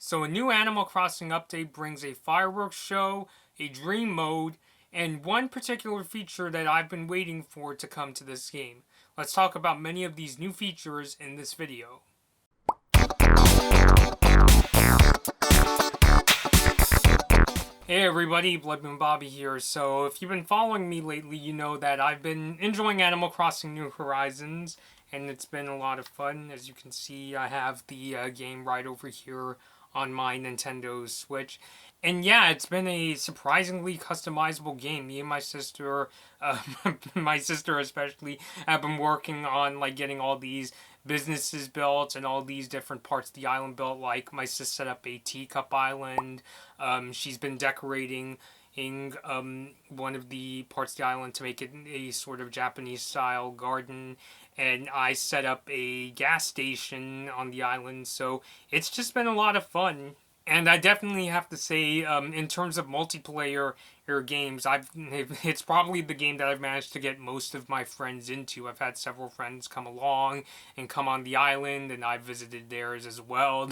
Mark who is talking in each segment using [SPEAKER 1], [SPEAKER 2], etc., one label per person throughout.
[SPEAKER 1] So a new Animal Crossing update brings a fireworks show, a dream mode, and one particular feature that I've been waiting for to come to this game. Let's talk about many of these new features in this video. Hey everybody, Bloodmoon Bobby here. So if you've been following me lately, you know that I've been enjoying Animal Crossing New Horizons, and it's been a lot of fun. As you can see, I have the game right over here on my Nintendo Switch. And yeah, it's been a surprisingly customizable game. Me and my sister, my sister especially, have been working on getting all these businesses built and all these different parts of the island built. Like my sis set up a teacup island. She's been decorating one of the parts of the island to make it a sort of Japanese style garden, and I set up a gas station on the island, so it's just been a lot of fun. And I definitely have to say, in terms of multiplayer games, it's probably the game that I've managed to get most of my friends into. I've had several friends come along and come on the island, and I've visited theirs as well.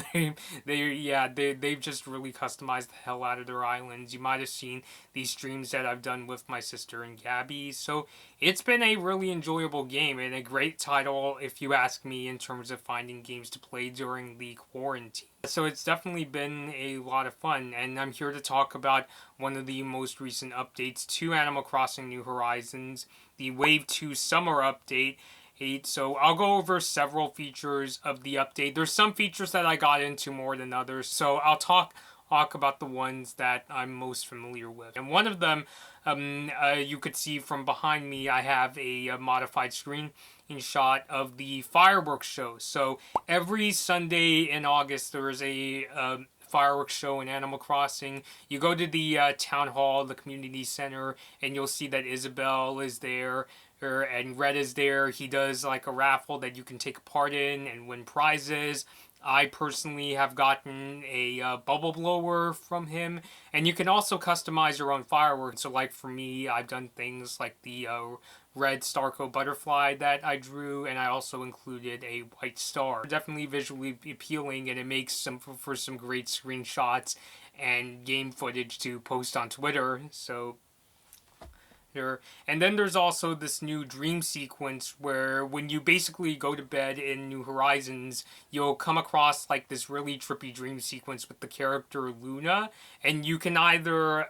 [SPEAKER 1] They've just really customized the hell out of their islands. You might have seen these streams that I've done with my sister and Gabby. So it's been a really enjoyable game and a great title, if you ask me, in terms of finding games to play during the quarantine. So it's definitely been a lot of fun, and I'm here to talk about one of the most recent updates to Animal Crossing New Horizons, the Wave 2 Summer Update. So I'll go over several features of the update. There's some features that I got into more than others, so I'll talk about the ones that I'm most familiar with. And one of them, you could see from behind me, I have a modified screen shot of the fireworks show. So every Sunday in August, there is a fireworks show in Animal Crossing. You go to the town hall, the community center, and you'll see that Isabelle is there, and Red is there. He does like a raffle that you can take part in and win prizes. I personally have gotten a bubble blower from him, and you can also customize your own fireworks. So like for me, I've done things like the red Starco butterfly that I drew, and I also included a white star. Definitely visually appealing, and it makes for some great screenshots and game footage to post on Twitter. So and then there's also this new dream sequence where when you basically go to bed in New Horizons, you'll come across like this really trippy dream sequence with the character Luna, and you can either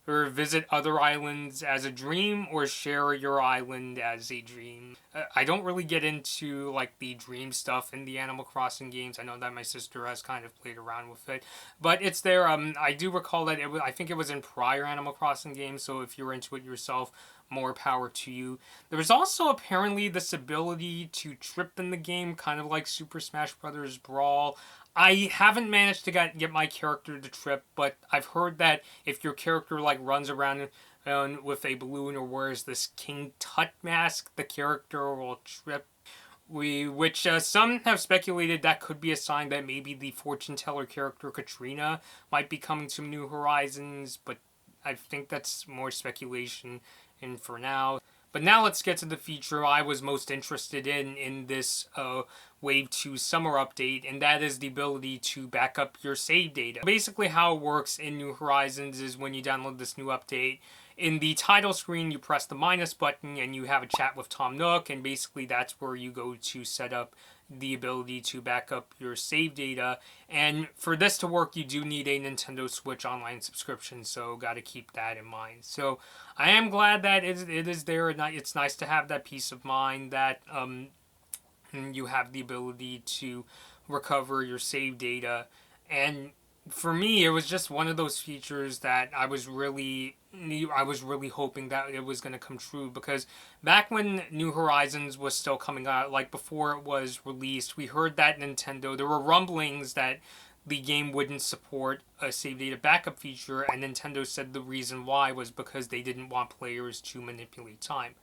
[SPEAKER 1] visit other islands as a dream or share your island as a dream. I don't really get into like the dream stuff in the Animal Crossing games. I know that my sister has kind of played around with it, but it's there. I do recall that I think it was in prior Animal Crossing games, so if you're into it yourself, more power to you. There's also apparently this ability to trip in the game, kind of like Super Smash Bros. Brawl. I haven't managed to get my character to trip, but I've heard that if your character like runs around with a balloon or wears this King Tut mask, the character will trip. Which some have speculated that could be a sign that maybe the fortune teller character Katrina might be coming to New Horizons, but I think that's more speculation and for now. But now let's get to the feature I was most interested in this Wave 2 Summer Update, and that is the ability to back up your save data. Basically how it works in New Horizons is when you download this new update, in the title screen you press the minus button and you have a chat with Tom Nook, and basically that's where you go to set up the ability to back up your save data. And for this to work, you do need a Nintendo Switch online subscription, so got to keep that in mind. So I am glad that it is there, and it's nice to have that peace of mind that you have the ability to recover your save data. And for me, it was just one of those features that I was really hoping that it was going to come true, because back when New Horizons was still coming out, like before it was released, we heard that there were rumblings that the game wouldn't support a save data backup feature, and Nintendo said the reason why was because they didn't want players to manipulate time.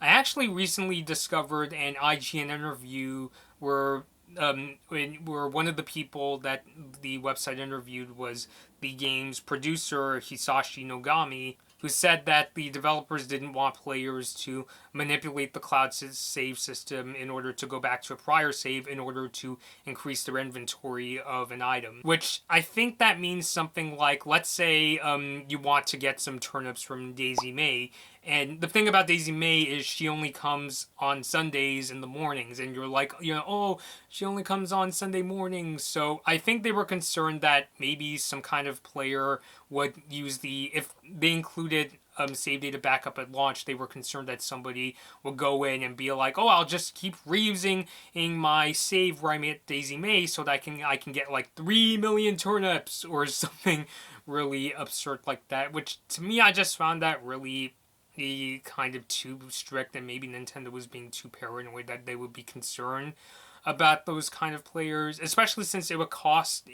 [SPEAKER 1] I actually recently discovered an IGN interview where one of the people that the website interviewed was the game's producer, Hisashi Nogami, who said that the developers didn't want players to manipulate the cloud save system in order to go back to a prior save in order to increase their inventory of an item. Which I think that means something like, let's say you want to get some turnips from Daisy May, and the thing about Daisy May is she only comes on Sundays in the mornings, and you're like, oh, she only comes on Sunday mornings. So I think they were concerned that maybe some kind of player would use if they included save data backup at launch, they were concerned that somebody would go in and be like, oh, I'll just keep reusing my save where I'm at Daisy May so that I can get like 3 million turnips or something really absurd like that, which to me, I just found that really kind of too strict, and maybe Nintendo was being too paranoid that they would be concerned about those kind of players, especially since it would cost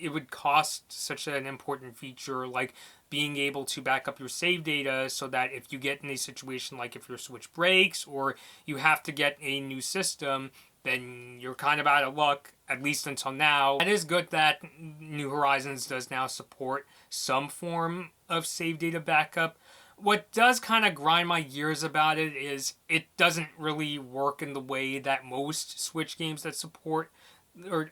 [SPEAKER 1] such an important feature like being able to back up your save data, so that if you get in a situation like if your Switch breaks or you have to get a new system, then you're kind of out of luck, at least until now. It is good that New Horizons does now support some form of save data backup. What does kind of grind my gears about it is it doesn't really work in the way that most Switch games that support or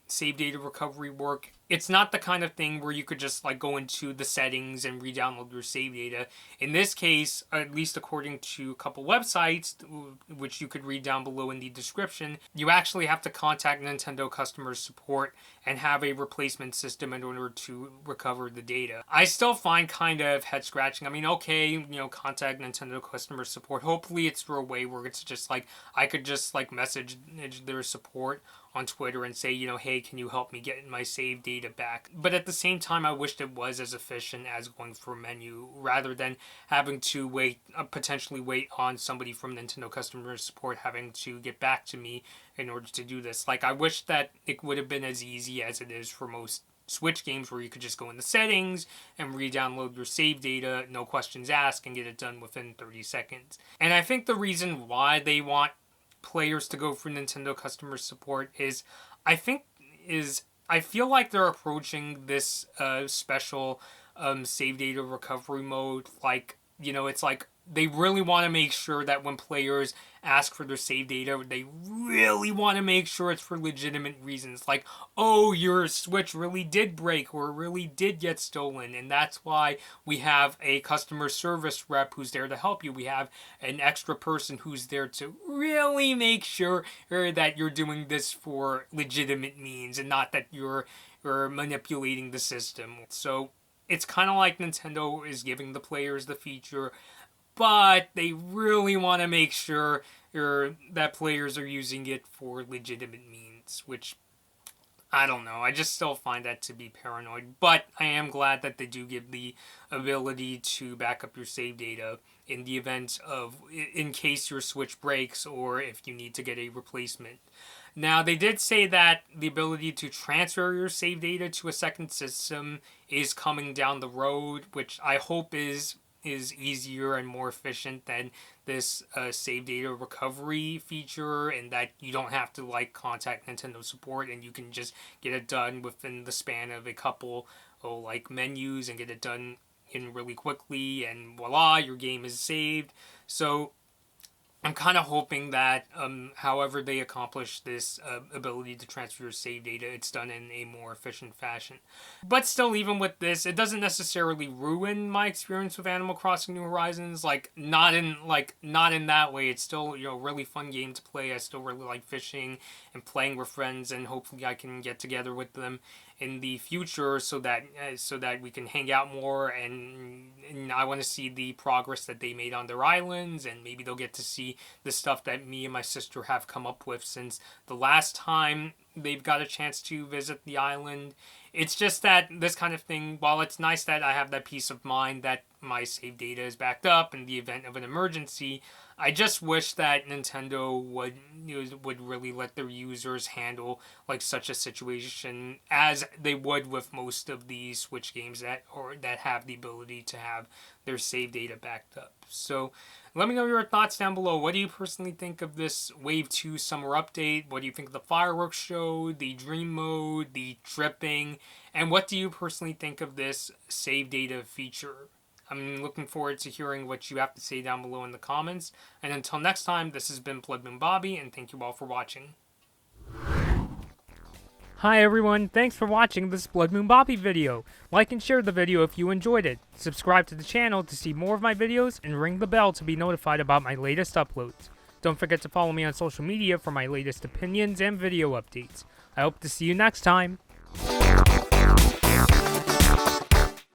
[SPEAKER 1] save data recovery work. It's not the kind of thing where you could just like go into the settings and re-download your save data. In this case, at least according to a couple websites, which you could read down below in the description, you actually have to contact Nintendo customer support and have a replacement system in order to recover the data. I still find kind of head scratching. I mean, okay, contact Nintendo customer support. Hopefully it's through a way where it's just like, I could just like message their support on Twitter and say, hey, can you help me get my save data back? But at the same time, I wished it was as efficient as going through a menu rather than having to potentially wait on somebody from Nintendo customer support having to get back to me in order to do this. Like, I wish that it would have been as easy as it is for most Switch games where you could just go in the settings and re-download your save data, no questions asked, and get it done within 30 seconds. And I think the reason why they want players to go for Nintendo customer support is I feel like they're approaching this special save data recovery mode like, it's like they really want to make sure that when players ask for their save data, they really want to make sure it's for legitimate reasons. Like, oh, your Switch really did break or really did get stolen, and that's why we have a customer service rep who's there to help you. We have an extra person who's there to really make sure that you're doing this for legitimate means and not that you're manipulating the system. So it's kind of like Nintendo is giving the players the feature, but they really want to make sure that players are using it for legitimate means, which, I don't know. I just still find that to be paranoid. But I am glad that they do give the ability to back up your save data in the event in case your Switch breaks or if you need to get a replacement. Now, they did say that the ability to transfer your save data to a second system is coming down the road, which I hope is easier and more efficient than this save data recovery feature, and that you don't have to contact Nintendo support and you can just get it done within the span of a couple menus and get it done in really quickly, and voila, your game is saved. So I'm kind of hoping that however they accomplish this ability to transfer your save data, it's done in a more efficient fashion. But still, even with this, it doesn't necessarily ruin my experience with Animal Crossing New Horizons. Not in that way. It's still a really fun game to play. I still really like fishing and playing with friends, and hopefully I can get together with them in the future so that we can hang out more, and I want to see the progress that they made on their islands, and maybe they'll get to see the stuff that me and my sister have come up with since the last time they've got a chance to visit the island. It's just that this kind of thing, while it's nice that I have that peace of mind that my save data is backed up in the event of an emergency, I just wish that Nintendo would really let their users handle such a situation as they would with most of the Switch games that have the ability to have their save data backed up. So let me know your thoughts down below. What do you personally think of this Wave 2 summer update? What do you think of the fireworks show, the dream mode, the tripping, and what do you personally think of this save data feature? I'm looking forward to hearing what you have to say down below in the comments. And until next time, this has been Blood Moon Bobby, and thank you all for watching. Hi everyone, thanks for watching this Blood Moon Bobby video. Like and share the video if you enjoyed it. Subscribe to the channel to see more of my videos, and ring the bell to be notified about my latest uploads. Don't forget to follow me on social media for my latest opinions and video updates. I hope to see you next time.